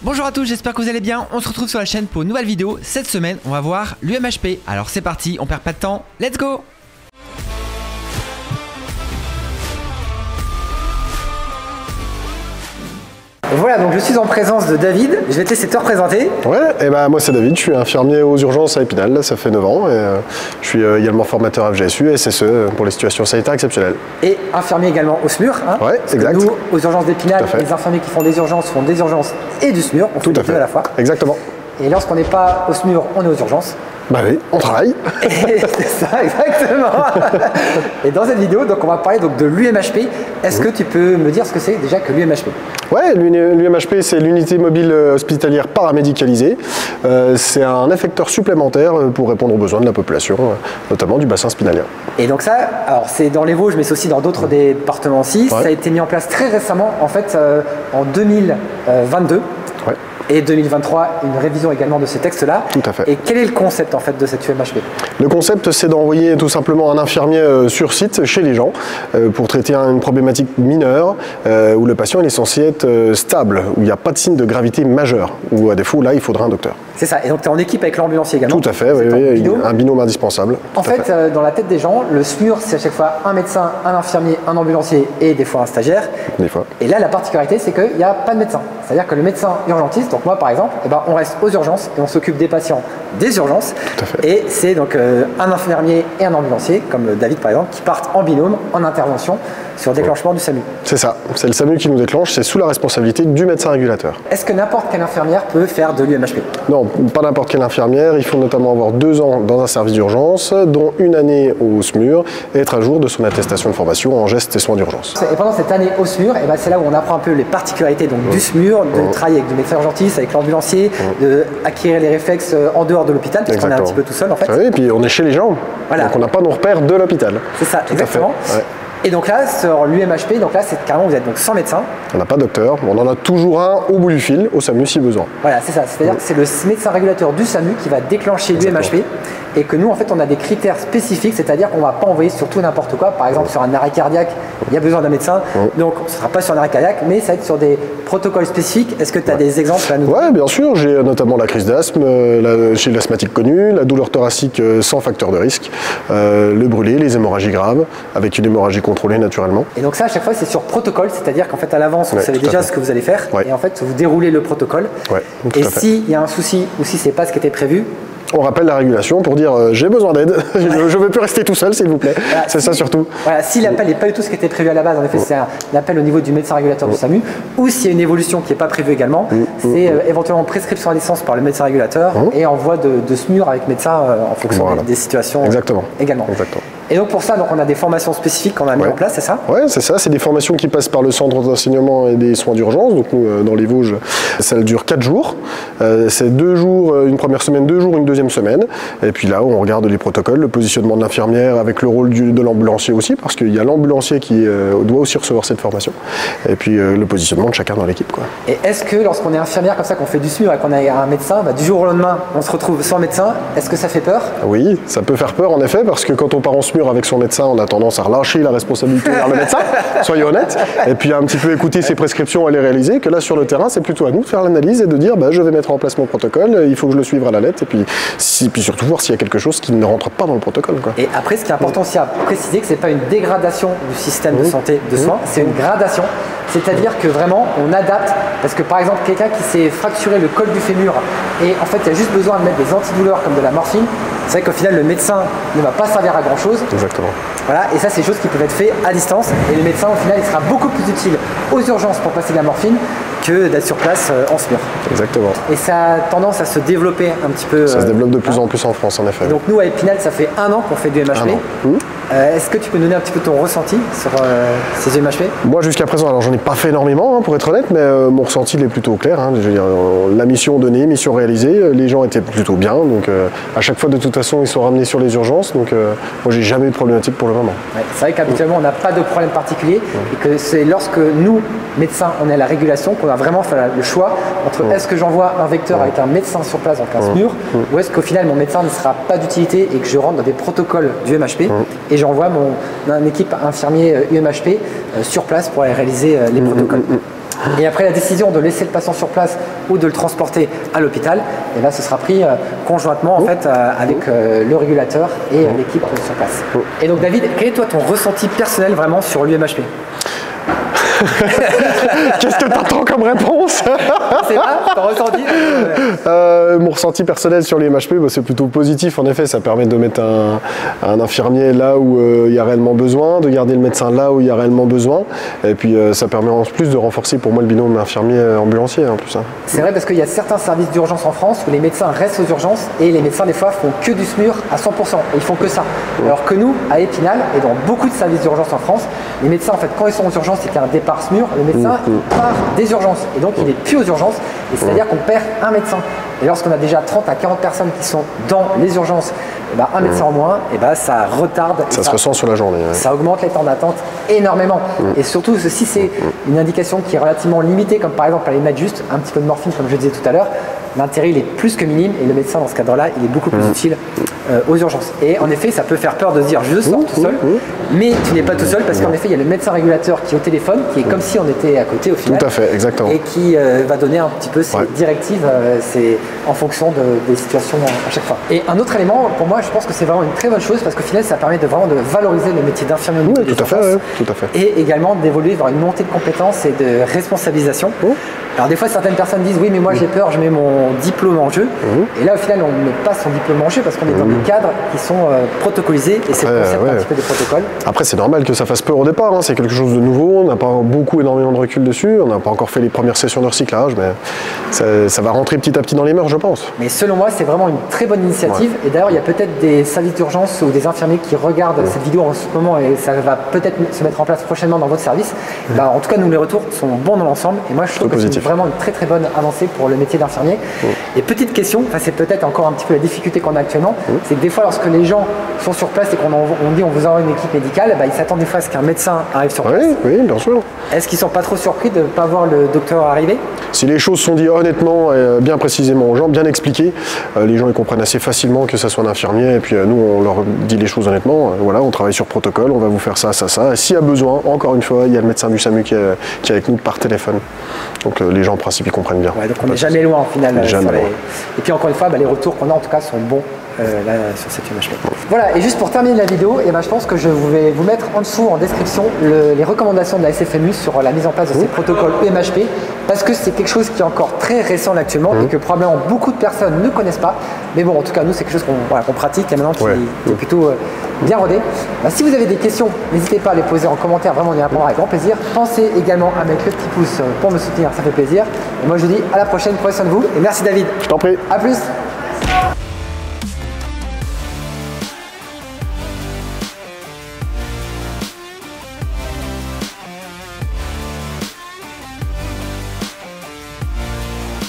Bonjour à tous, j'espère que vous allez bien. On se retrouve sur la chaîne pour une nouvelle vidéo. Cette semaine, on va voir l'UMHP. Alors c'est parti, on perd pas de temps. Let's go! Voilà, donc je suis en présence de David, je vais te laisser te représenter. Ouais, et ben moi c'est David, je suis infirmier aux urgences à Épinal, là, ça fait 9 ans, et je suis également formateur FGSU, SSE pour les situations sanitaires exceptionnelles. Et infirmier également au SMUR. Hein, ouais, exact. Nous, aux urgences d'Épinal, les infirmiers qui font des urgences et du SMUR, on fait les deux à la fois. Exactement. Et lorsqu'on n'est pas au SMUR, on est aux urgences. Bah oui, on travaille. C'est ça, exactement. Et dans cette vidéo, donc, on va parler donc, de l'UMHP. Est-ce que tu peux me dire ce que c'est déjà que l'UMHP? Ouais, l'UMHP, c'est l'unité mobile hospitalière paramédicalisée. C'est un effecteur supplémentaire pour répondre aux besoins de la population, notamment du bassin spinalien. Et donc ça, alors c'est dans les Vosges, mais c'est aussi dans d'autres départements aussi. Ouais. Ça a été mis en place très récemment, en fait, en 2022. Ouais. Et 2023, une révision également de ces textes-là. Tout à fait. Et quel est le concept en fait de cette UMHP? Le concept, c'est d'envoyer tout simplement un infirmier sur site chez les gens pour traiter une problématique mineure où le patient est censé être stable, où il n'y a pas de signe de gravité majeure, ou à défaut, là, il faudra un docteur. C'est ça. Et donc, tu es en équipe avec l'ambulancier également? Tout à fait, oui, un binôme indispensable. En fait, dans la tête des gens, le SMUR, c'est à chaque fois un médecin, un infirmier, un ambulancier et des fois un stagiaire. Des fois. Et là, la particularité, c'est qu'il n'y a pas de médecin. C'est-à-dire que le médecin urgentiste, donc moi par exemple, eh ben, on reste aux urgences et on s'occupe des patients des urgences. Tout à fait. Et c'est donc un infirmier et un ambulancier, comme David par exemple, qui partent en binôme, en intervention, sur déclenchement du SAMU. C'est ça, c'est le SAMU qui nous déclenche, c'est sous la responsabilité du médecin régulateur. Est-ce que n'importe quelle infirmière peut faire de l'UMHP? Non, pas n'importe quelle infirmière, il faut notamment avoir 2 ans dans un service d'urgence, dont 1 année au SMUR, et être à jour de son attestation de formation en gestes et soins d'urgence. Et pendant cette année au SMUR, eh ben, c'est là où on apprend un peu les particularités donc, du SMUR, de travailler avec du médecin urgentiste, avec l'ambulancier, d'acquérir les réflexes en dehors de l'hôpital, parce qu'on est un petit peu tout seul en fait. Oui, et puis on est chez les gens, voilà. Donc on n'a pas nos repères de l'hôpital. C'est ça, exactement. Et donc là, sur l'UMHP, donc là, c'est carrément, vous êtes donc sans médecin. On n'a pas de docteur, on en a toujours un au bout du fil, au SAMU si besoin. Voilà, c'est ça. C'est-à-dire que c'est le médecin régulateur du SAMU qui va déclencher l'UMHP et que nous, en fait, on a des critères spécifiques, c'est-à-dire qu'on ne va pas envoyer sur tout n'importe quoi. Par exemple, sur un arrêt cardiaque, il y a besoin d'un médecin. Donc, ce ne sera pas sur un arrêt cardiaque, mais ça va être sur des protocoles spécifiques. Est-ce que tu as des exemples à nous donner? Oui, bien sûr. J'ai notamment la crise d'asthme chez l'asthmatique connu, la douleur thoracique sans facteur de risque, le brûlé, les hémorragies graves, avec une hémorragie contrôlée naturellement. Et donc ça, à chaque fois, c'est sur protocole, c'est-à-dire qu'en fait, à l'avance, vous savez déjà ce que vous allez faire, et en fait, vous déroulez le protocole. Et s'il y a un souci, ou si c'est pas ce qui était prévu, on rappelle la régulation pour dire j'ai besoin d'aide, je ne veux plus rester tout seul s'il vous plaît. Voilà, c'est ça surtout. Voilà, si l'appel n'est pas du tout ce qui était prévu à la base, en effet c'est un appel au niveau du médecin régulateur du SAMU, ou s'il y a une évolution qui n'est pas prévue également, c'est éventuellement prescription à licence par le médecin régulateur et envoi de SMUR avec médecin en fonction des situations. Exactement. Également. Exactement. Et donc pour ça, donc on a des formations spécifiques qu'on a mis en place, c'est ça? Oui, c'est ça. C'est des formations qui passent par le centre d'enseignement et des soins d'urgence. Donc nous, dans les Vosges, ça dure 4 jours. C'est 2 jours, une première semaine, 2 jours, une deuxième semaine. Et puis là, on regarde les protocoles, le positionnement de l'infirmière avec le rôle de l'ambulancier aussi, parce qu'il y a l'ambulancier qui doit aussi recevoir cette formation. Et puis le positionnement de chacun dans l'équipe. Et est-ce que lorsqu'on est infirmière comme ça, qu'on fait du SMUR et qu'on a un médecin, du jour au lendemain, on se retrouve sans médecin, est-ce que ça fait peur? Oui, ça peut faire peur en effet, parce que quand on part en SMUR avec son médecin, on a tendance à relâcher la responsabilité vers le médecin, soyez honnêtes, et puis un petit peu écouter ses prescriptions et les réaliser, que là sur le terrain, c'est plutôt à nous de faire l'analyse et de dire je vais mettre en place mon protocole, il faut que je le suive à la lettre, et puis surtout voir s'il y a quelque chose qui ne rentre pas dans le protocole. Et après, ce qui est important aussi à préciser, que ce n'est pas une dégradation du système de santé de soins, c'est une gradation. C'est-à-dire que vraiment, on adapte, parce que par exemple, quelqu'un qui s'est fracturé le col du fémur, et en fait, il y a juste besoin de mettre des antidouleurs comme de la morphine, c'est vrai qu'au final, le médecin ne va pas servir à grand-chose. Exactement. Voilà, et ça, c'est des choses qui peuvent être faites à distance, et le médecin, au final, il sera beaucoup plus utile aux urgences pour passer de la morphine que d'être sur place en SMUR. Exactement. Et ça a tendance à se développer un petit peu. Ça se développe de plus en plus en France, en effet. Et donc nous, à Épinal, ça fait 1 an qu'on fait du MHP. Est-ce que tu peux nous donner un petit peu ton ressenti sur ces MHP? Moi, jusqu'à présent, alors j'en ai pas fait énormément, pour être honnête, mais mon ressenti il est plutôt clair. Je veux dire, la mission donnée, mission réalisée, les gens étaient plutôt bien. Donc à chaque fois, de toute façon, ils sont ramenés sur les urgences. Donc moi, j'ai jamais eu de problématique pour le moment. C'est vrai qu'habituellement, on n'a pas de problème particulier et que c'est lorsque nous, médecins, on est à la régulation, qu'on a vraiment fait le choix entre est-ce que j'envoie un vecteur avec un médecin sur place, donc un SMUR, ou est-ce qu'au final, mon médecin ne sera pas d'utilité et que je rentre dans des protocoles du MHP et j'envoie mon équipe infirmier UMHP sur place pour aller réaliser les protocoles. Et après la décision de laisser le patient sur place ou de le transporter à l'hôpital, et là ce sera pris conjointement en fait avec le régulateur et l'équipe sur place. Et donc David, quel est toi ton ressenti personnel vraiment sur l'UMHP? Qu'est-ce que t'attends comme réponse? C'est pas ton ressenti? Mon ressenti personnel sur les MHP, bah, c'est plutôt positif. En effet, ça permet de mettre un infirmier là où il y a réellement besoin, de garder le médecin là où il y a réellement besoin. Et puis ça permet en plus de renforcer pour moi le binôme infirmier-ambulancier en plus. Hein. C'est vrai parce qu'il y a certains services d'urgence en France où les médecins restent aux urgences et les médecins des fois font que du SMUR à 100%. Et ils font que ça. Alors que nous, à Épinal et dans beaucoup de services d'urgence en France, les médecins en fait quand ils sont aux urgences, c'est qu'il y a un départ SMUR, le médecin part des urgences et donc il n'est plus aux urgences et c'est-à-dire qu'on perd un médecin. Et lorsqu'on a déjà 30 à 40 personnes qui sont dans les urgences, et ben un médecin en moins, et ben ça retarde. Ça se ressent sur la journée. Ouais. Ça augmente les temps d'attente énormément. Et surtout, si c'est une indication qui est relativement limitée, comme par exemple aller mettre juste un petit peu de morphine, comme je disais tout à l'heure, l'intérêt il est plus que minime et le médecin dans ce cadre-là, il est beaucoup plus utile aux urgences. Et en effet, ça peut faire peur de se dire je sors tout seul, mais tu n'es pas tout seul parce qu'en effet, il y a le médecin régulateur qui est au téléphone, qui est comme si on était à côté au final. Tout à fait, exactement. Et qui va donner un petit peu ses directives c'est en fonction des situations à chaque fois. Et un autre élément, pour moi, je pense que c'est vraiment une très bonne chose parce qu'au final, ça permet vraiment de valoriser le métier d'infirmier au niveau des urgences. Tout à fait. Et également d'évoluer vers une montée de compétences et de responsabilisation. Alors des fois, certaines personnes disent oui, mais moi j'ai peur, je mets mon diplôme en jeu. Et là, au final, on ne met pas son diplôme en jeu parce qu'on est dans des cadres qui sont protocolisés et c'est le concept un petit peu des protocoles. Après, c'est normal que ça fasse peur au départ. Hein. C'est quelque chose de nouveau. On n'a pas énormément de recul dessus. On n'a pas encore fait les premières sessions de recyclage, mais ça va rentrer petit à petit dans les mœurs, je pense. Mais selon moi, c'est vraiment une très bonne initiative. Et d'ailleurs, il y a peut-être des services d'urgence ou des infirmiers qui regardent cette vidéo en ce moment et ça va peut-être se mettre en place prochainement dans votre service. En tout cas, nous, les retours sont bons dans l'ensemble. Et moi, je trouve que c'est vraiment une très très bonne avancée pour le métier d'infirmier. Et petite question, c'est peut-être encore un petit peu la difficulté qu'on a actuellement, c'est que des fois, lorsque les gens sont sur place et qu'on dit on vous envoie une équipe médicale, ils s'attendent des fois à ce qu'un médecin arrive sur place. Oui, bien sûr. Est-ce qu'ils ne sont pas trop surpris de ne pas voir le docteur arriver? Si les choses sont dites honnêtement et bien précisément aux gens, bien expliquées, les gens ils comprennent assez facilement que ça soit un infirmier et puis nous on leur dit les choses honnêtement, voilà, on travaille sur protocole, on va vous faire ça, ça, ça. Et s'il y a besoin, encore une fois, il y a le médecin du SAMU qui est avec nous par téléphone. Donc les gens en principe ils comprennent bien. Donc on n'est jamais loin au final. Jamais loin. Et puis encore une fois, les retours qu'on a en tout cas sont bons. Là, sur cette UMHP. Voilà, et juste pour terminer la vidéo, je pense que je vais vous mettre en dessous en description les recommandations de la SFMU sur la mise en place de ces protocoles UMHP parce que c'est quelque chose qui est encore très récent actuellement et que probablement beaucoup de personnes ne connaissent pas. Mais bon, en tout cas, nous, c'est quelque chose qu'on pratique et maintenant qui est plutôt bien rodé. Si vous avez des questions, n'hésitez pas à les poser en commentaire, vraiment on y répondra avec grand plaisir. Pensez également à mettre le petit pouce pour me soutenir, ça fait plaisir. Et moi, je vous dis à la prochaine, prenez soin de vous et merci David. Je t'en prie. À plus.